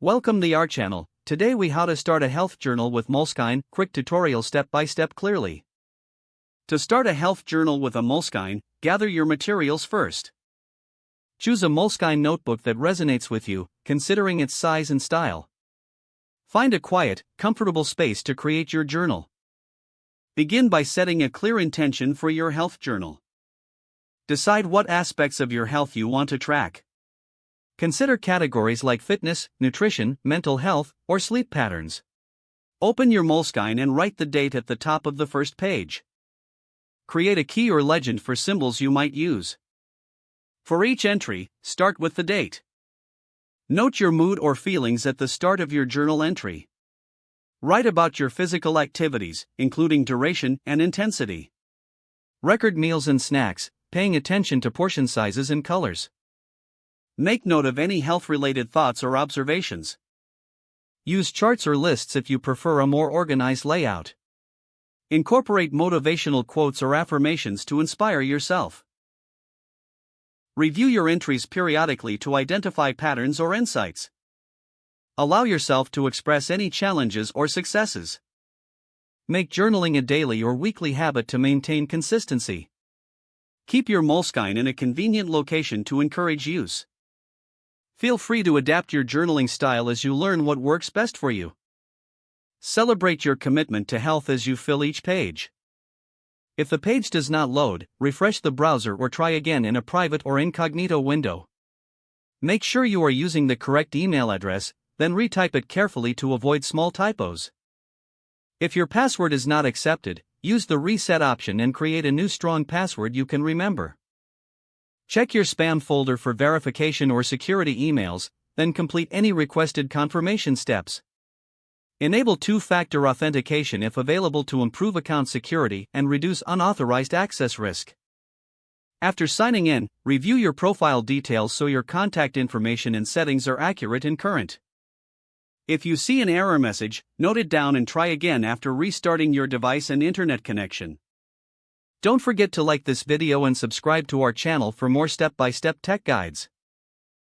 Welcome to our channel. Today we how to start a health journal with Moleskine, quick tutorial step by step clearly. To start a health journal with a Moleskine, gather your materials first. Choose a Moleskine notebook that resonates with you, considering its size and style. Find a quiet, comfortable space to create your journal. Begin by setting a clear intention for your health journal. Decide what aspects of your health you want to track. Consider categories like fitness, nutrition, mental health, or sleep patterns. Open your Moleskine and write the date at the top of the first page. Create a key or legend for symbols you might use. For each entry, start with the date. Note your mood or feelings at the start of your journal entry. Write about your physical activities, including duration and intensity. Record meals and snacks, paying attention to portion sizes and colors. Make note of any health-related thoughts or observations. Use charts or lists if you prefer a more organized layout. Incorporate motivational quotes or affirmations to inspire yourself. Review your entries periodically to identify patterns or insights. Allow yourself to express any challenges or successes. Make journaling a daily or weekly habit to maintain consistency. Keep your Moleskine in a convenient location to encourage use. Feel free to adapt your journaling style as you learn what works best for you. Celebrate your commitment to health as you fill each page. If the page does not load, refresh the browser or try again in a private or incognito window. Make sure you are using the correct email address, then retype it carefully to avoid small typos. If your password is not accepted, use the reset option and create a new strong password you can remember. Check your spam folder for verification or security emails, then complete any requested confirmation steps. Enable two-factor authentication if available to improve account security and reduce unauthorized access risk. After signing in, review your profile details so your contact information and settings are accurate and current. If you see an error message, note it down and try again after restarting your device and internet connection. Don't forget to like this video and subscribe to our channel for more step-by-step tech guides.